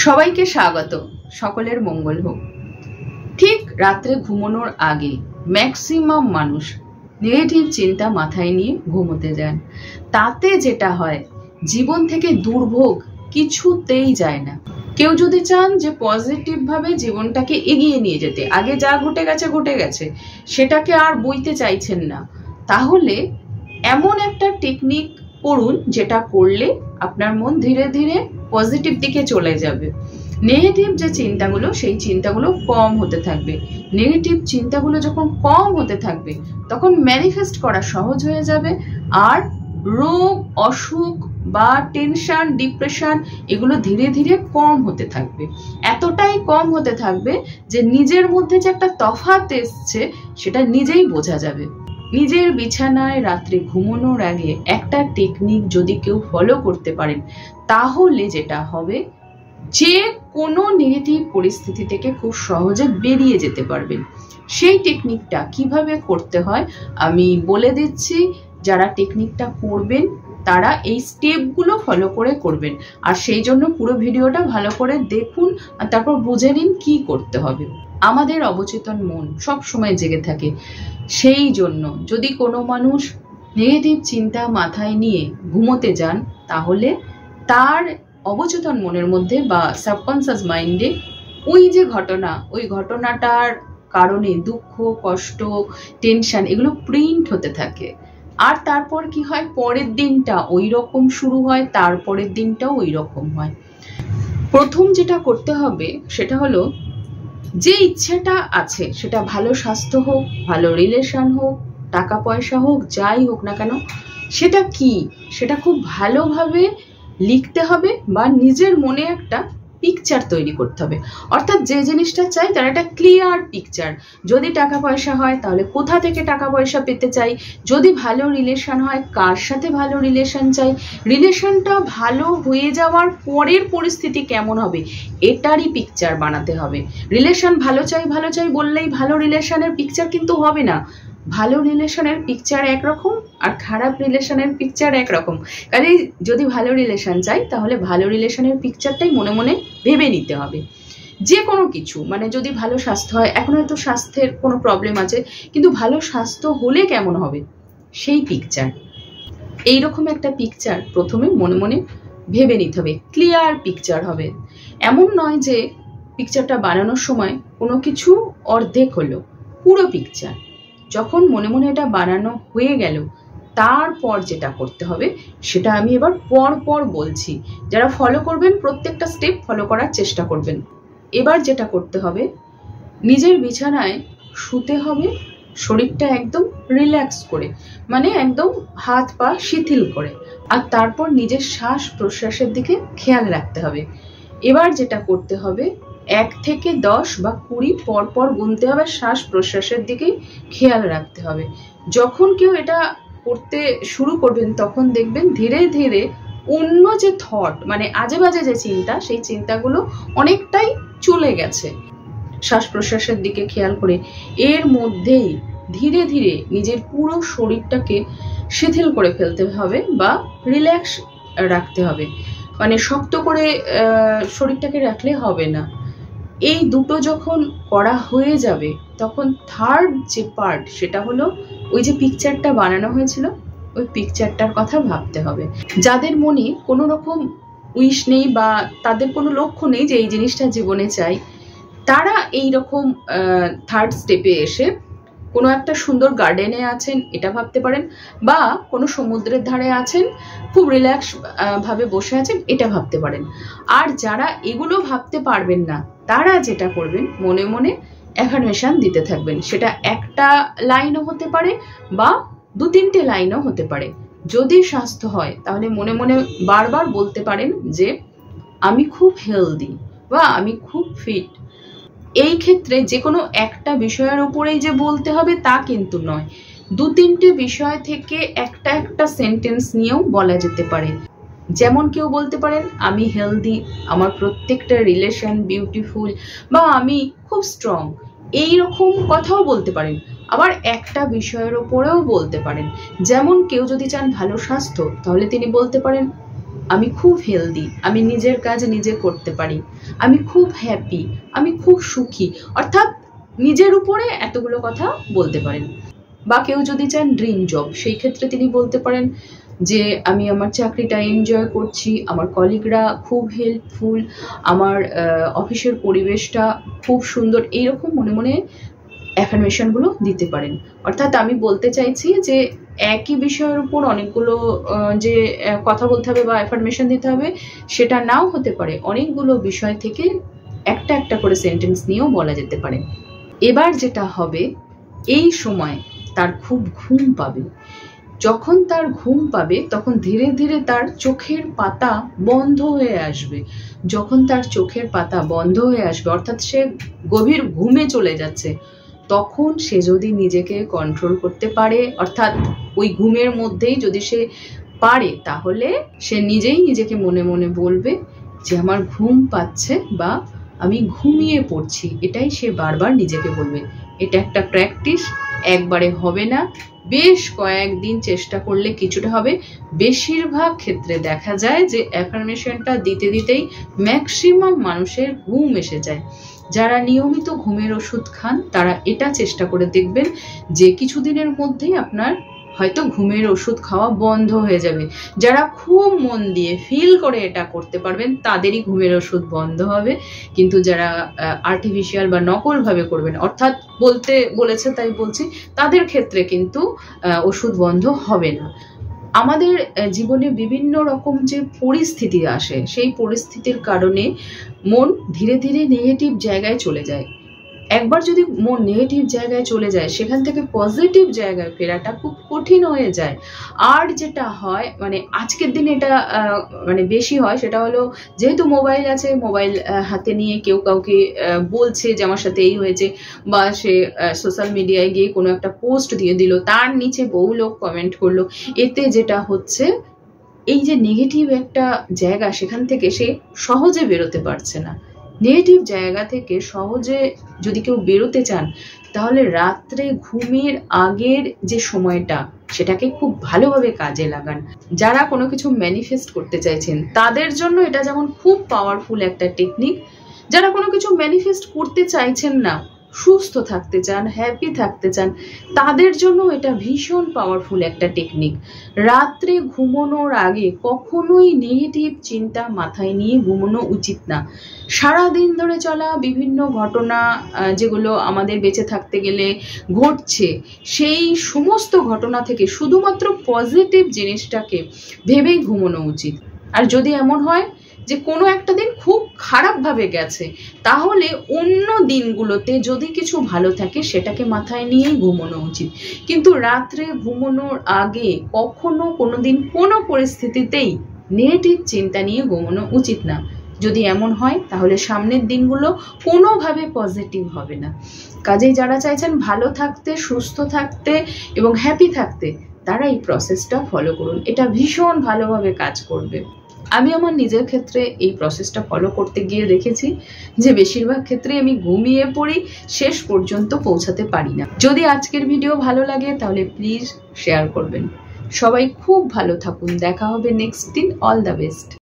সবাইকে স্বাগত। সকলের মঙ্গল হোক। ঠিক রাত্রে ঘুমানোর আগে ম্যাক্সিমাম মানুষ নেগেটিভ চিন্তা মাথায় নিয়ে ঘুমোতে যান। তাতে যেটা হয়, জীবন থেকে দুর্ভোগ কিছুতেই যায় না। কেউ যদি চান যে পজিটিভ ভাবে জীবনটাকে এগিয়ে নিয়ে যেতে, আগে যা ঘটে গেছে সেটাকে আর বইতে চাইছেন না, তাহলে এমন একটা টেকনিক করুন যেটা করলে আপনার মন ধীরে ধীরে পজিটিভ দিকে চলে যাবে। নেগেটিভ যে চিন্তাগুলো, সেই চিন্তাগুলো কম হতে থাকবে। নেগেটিভ চিন্তাগুলো যখন কম হতে থাকবে, তখন ম্যানিফেস্ট করা সহজ হয়ে যাবে। আর রোগ, অসুখ বা টেনশন, ডিপ্রেশন এগুলো ধীরে ধীরে কম হতে থাকবে। এতটাই কম হতে থাকবে যে নিজের মধ্যে যে একটা তফাৎ এসছে সেটা নিজেই বোঝা যাবে। নিজের বিছানায় রাত্রে ঘুমানোর আগে একটা টেকনিক যদি কেউ ফলো করতে পারেন, তাহলে যেটা হবে, যে কোনো নেগেটিভ পরিস্থিতি থেকে খুব সহজে বেরিয়ে যেতে পারবেন। সেই টেকনিকটা কিভাবে করতে হয় আমি বলে দিচ্ছি। যারা টেকনিকটা করবেন তারা এই স্টেপগুলো ফলো করে করবেন। আর সেই জন্য পুরো ভিডিওটা ভালো করে দেখুন আর তারপর বুঝে নিন কি করতে হবে। আমাদের অবচেতন মন সব সময় জেগে থাকে। সেই জন্য যদি কোনো মানুষ নেগেটিভ চিন্তা মাথায় নিয়ে ঘুমোতে যান, তাহলে তার অবচেতন মনের মধ্যে বা সাবকনসিয়াস মাইন্ডে ওই যে ঘটনা, ওই ঘটনাটার কারণে দুঃখ, কষ্ট, টেনশন এগুলো প্রিন্ট হতে থাকে। আর তারপর কি হয়, পরের দিনটা ওই রকম শুরু হয়, তারপরের দিনটাও ওই রকম হয়। প্রথম যেটা করতে হবে সেটা হলো, যে ইচ্ছাটা আছে সেটা ভালো স্বাস্থ্য হোক, ভালো রিলেশন হোক, টাকা পয়সা হোক, যাই হোক না কেন, সেটা কি সেটা খুব ভালোভাবে লিখতে হবে বা নিজের মনে একটা পিকচার তৈরি করতে হবে। অর্থাৎ যে জিনিসটা চাই তার একটা ক্লিয়ার পিকচার। যদি টাকা পয়সা হয় তাহলে কোথা থেকে টাকা পয়সা পেতে চাই, যদি ভালো রিলেশন হয় কার সাথে ভালো রিলেশন চাই, রিলেশনটা ভালো হয়ে যাওয়ার পরের পরিস্থিতি কেমন হবে এটারই পিকচার বানাতে হবে। রিলেশন ভালো চাই বললেই ভালো রিলেশনের পিকচার কিন্তু হবে না। ভালো রিলেশনের পিকচার একরকম আর খারাপ রিলেশনের পিকচার একরকম। কাজে যদি ভালো রিলেশন চাই তাহলে ভালো রিলেশনের পিকচারটাই মনে মনে ভেবে নিতে হবে। যে কোনো কিছু, মানে যদি ভালো স্বাস্থ্য হয়, এখন হয়তো স্বাস্থ্যের কোনো প্রবলেম আছে, কিন্তু ভালো স্বাস্থ্য হলে কেমন হবে সেই পিকচার, এইরকম একটা পিকচার প্রথমে মনে মনে ভেবে নিতে হবে। ক্লিয়ার পিকচার হবে। এমন নয় যে পিকচারটা বানানোর সময় কোনো কিছু অর্ধেক হলো, পুরো পিকচার। যখন মনে মনে এটা বানানো হয়ে গেল, তারপর যেটা করতে হবে সেটা আমি এবার পর পর বলছি। যারা ফলো করবেন প্রত্যেকটা স্টেপ ফলো করার চেষ্টা করবেন। এবার যেটা করতে হবে, নিজের বিছানায় শুতে হবে, শরীরটা একদম রিল্যাক্স করে, মানে একদম হাত পা শিথিল করে। আর তারপর নিজের শ্বাস প্রশ্বাসের দিকে খেয়াল রাখতে হবে। এবার যেটা করতে হবে, 1 থেকে 10 বা 20 পর পর গুনতে হবে, শ্বাস প্রশ্বাসের দিকেই খেয়াল রাখতে হবে। যখন কেউ এটা করতে শুরু করবেন তখন দেখবেন ধীরে ধীরে অন্য যে থট, মানে আজে বাজে যে চিন্তা, সেই চিন্তাগুলো অনেকটাই চলে গেছে। শ্বাস প্রশ্বাসের দিকে খেয়াল করে এর মধ্যেই ধীরে ধীরে নিজের পুরো শরীরটাকে শিথিল করে ফেলতে হবে বা রিল্যাক্স রাখতে হবে। মানে শক্ত করে শরীরটাকে রাখলে হবে না। এই দুটো যখন করা হয়ে যাবে, তখন থার্ড যে পার্ট সেটা হলো, ওই যে পিকচারটা বানানো হয়েছিল ওই পিকচারটার কথা ভাবতে হবে। যাদের মনে কোনো রকম উইশ নেই বা তাদের কোনো লক্ষ্য নেই যে এই জিনিসটা জীবনে চাই, তারা এই রকম থার্ড স্টেপে এসে কোনো একটা সুন্দর গার্ডেনে আছেন এটা ভাবতে পারেন, বা কোনো সমুদ্রের ধারে আছেন, খুব রিল্যাক্স ভাবে বসে আছেন এটা ভাবতে পারেন। আর যারা এগুলো ভাবতে পারবেন না, তারা যেটা করবেন, মনে মনে অ্যাফার্মেশন দিতে থাকবেন। সেটা একটা লাইনও হতে পারে বা 2-3টে লাইনও হতে পারে। যদি স্বাস্থ্য হয় তাহলে মনে মনে বারবার বলতে পারেন যে আমি খুব হেলদি বা আমি খুব ফিট। এই ক্ষেত্রে যে কোনো একটা বিষয়ের উপরেই যে বলতে হবে তা কিন্তু নয়, 2-3টে বিষয় থেকে একটা একটা সেন্টেন্স নিয়েও বলা যেতে পারে। যেমন কেউ বলতে পারেন আমি হেলদি, আমার প্রত্যেকটা রিলেশন বিউটিফুল, বা আমি খুব স্ট্রং, এইরকম কথাও বলতে পারেন। আবার একটা বিষয়ের ওপরেও বলতে পারেন। যেমন কেউ যদি চান ভালো স্বাস্থ্য, তাহলে তিনি বলতে পারেন আমি খুব হেলদি, আমি নিজের কাজ নিজে করতে পারি, আমি খুব হ্যাপি, আমি খুব সুখী, অর্থাৎ নিজের উপরে এতগুলো কথা বলতে পারেন। বা কেউ যদি চান ড্রিম জব, সেই ক্ষেত্রে তিনি বলতে পারেন যে আমি আমার চাকরিটা এনজয় করছি, আমার কলিগরা খুব হেল্পফুল, আমার অফিসের পরিবেশটা খুব সুন্দর, এইরকম মনে মনে অ্যাফার্মেশনগুলো দিতে পারেন। অর্থাৎ আমি বলতে চাইছি যে একই বিষয়ের উপর অনেকগুলো যে কথা বলতে হবে বা অ্যাফার্মেশন দিতে হবে সেটা নাও হতে পারে, অনেকগুলো বিষয় থেকে একটা একটা করে সেন্টেন্স নিয়েও বলা যেতে পারে। এবার যেটা হবে, এই সময় তার খুব ঘুম পাবে। যখন তার ঘুম পাবে তখন ধীরে ধীরে তার চোখের পাতা বন্ধ হয়ে আসবে। যখন তার চোখের পাতা বন্ধ হয়ে আসবে অর্থাৎ সে গভীর ঘুমে চলে যাচ্ছে, তখন সে যদি নিজেকে কন্ট্রোল করতে পারে, অর্থাৎ ওই ঘুমের মধ্যেই যদি সে পারে, তাহলে সে নিজেই নিজেকে মনে মনে বলবে যে আমার ঘুম পাচ্ছে বা আমি ঘুমিয়ে পড়ছি, এটাই সে বারবার নিজেকে বলবে। এটা একটা প্র্যাকটিস, একবারে হবে না, বেশ কয়েকদিন চেষ্টা করলে কিছুটা হবে। বেশিরভাগ ক্ষেত্রে দেখা যায় যে অ্যাফার্মেশনটা দিতে দিতেই ম্যাক্সিমাম মানুষের ঘুম এসে যায়। যারা নিয়মিত ঘুমের ওষুধ খান তারা এটা চেষ্টা করে দেখবেন যে কিছুদিনের মধ্যেই আপনার হয়তো ঘুমের ওষুধ খাওয়া বন্ধ হয়ে যাবে। যারা খুব মন দিয়ে ফিল করে এটা করতে পারবেন তাদেরই ঘুমের ওষুধ বন্ধ হবে, কিন্তু যারা আর্টিফিশিয়াল বা নকল ভাবে করবেন, অর্থাৎ বলতে বলেছে তাই বলছি, তাদের ক্ষেত্রে কিন্তু ওষুধ বন্ধ হবে না। আমাদের জীবনে বিভিন্ন রকম যে পরিস্থিতি আসে, সেই পরিস্থিতির কারণে মন ধীরে ধীরে নেগেটিভ জায়গায় চলে যায়। একবার যদি মন নেগেটিভ জায়গায় চলে যায়, সেখান থেকে পজিটিভ জায়গায় ফেরাটা খুব কঠিন হয়ে যায়। আর যেটা হয়, মানে আজকের দিনে এটা মানে বেশি হয়, সেটা হলো যেহেতু মোবাইল আছে, মোবাইল হাতে নিয়ে কেউ কাউকে বলছে যে আমার সাথে এই হয়েছে, বা সে সোশ্যাল মিডিয়ায় গিয়ে কোনো একটা পোস্ট দিয়ে দিল, তার নিচে বহু লোক কমেন্ট করলো। এতে যেটা হচ্ছে, এই যে নেগেটিভ একটা জায়গা, সেখান থেকে সে সহজে বেরোতে পারছে না। নেগেটিভ জায়গা থেকে সহজে যদি কেউ বেরোতে চান, তাহলে রাত্রে ঘুমের আগের যে সময়টা, সেটাকে খুব ভালোভাবে কাজে লাগান। যারা কোনো কিছু ম্যানিফেস্ট করতে চাইছেন তাদের জন্য এটা যেমন খুব পাওয়ারফুল একটা টেকনিক। যারা কোনো কিছু ম্যানিফেস্ট করতে চাইছেন না, সুস্থ থাকতে চান, হ্যাপি থাকতে চান, তাদের জন্য এটা ভীষণ পাওয়ারফুল একটা টেকনিক। রাত্রে ঘুমানোর আগে কখনোই নেগেটিভ চিন্তা মাথায় নিয়ে ঘুমানো উচিত না। সারাদিন ধরে চলা বিভিন্ন ঘটনা যেগুলো আমাদের বেঁচে থাকতে গেলে ঘটছে, সেই সমস্ত ঘটনা থেকে শুধুমাত্র পজিটিভ জিনিসটাকে ভেবেই ঘুমানো উচিত। আর যদি এমন হয় যে কোনো একটা দিন খুব খারাপভাবে গেছে, তাহলে অন্য দিনগুলোতে যদি কিছু ভালো থাকে সেটাকে মাথায় নিয়েই ঘুমানো উচিত। কিন্তু রাত্রে ঘুমানোর আগে কখনো কোনোদিন কোনো পরিস্থিতিতেই নেগেটিভ চিন্তা নিয়ে ঘুমানো উচিত না। যদি এমন হয় তাহলে সামনের দিনগুলো কোনোভাবে পজিটিভ হবে না। কাজেই যারা চাইছেন ভালো থাকতে, সুস্থ থাকতে এবং হ্যাপি থাকতে, তারা এই প্রসেসটা ফলো করুন, এটা ভীষণ ভালোভাবে কাজ করবে। আমি আমার নিজের ক্ষেত্রে এই প্রসেসটা ফলো করতে গিয়ে দেখেছি যে বেশিরভাগ ক্ষেত্রে আমি ঘুমিয়ে পড়ি, শেষ পর্যন্ত পৌঁছাতে পারি না। যদি আজকের ভিডিও ভালো লাগে তাহলে প্লিজ শেয়ার করবেন। সবাই খুব ভালো থাকুন, দেখা হবে নেক্সট দিন। All the best.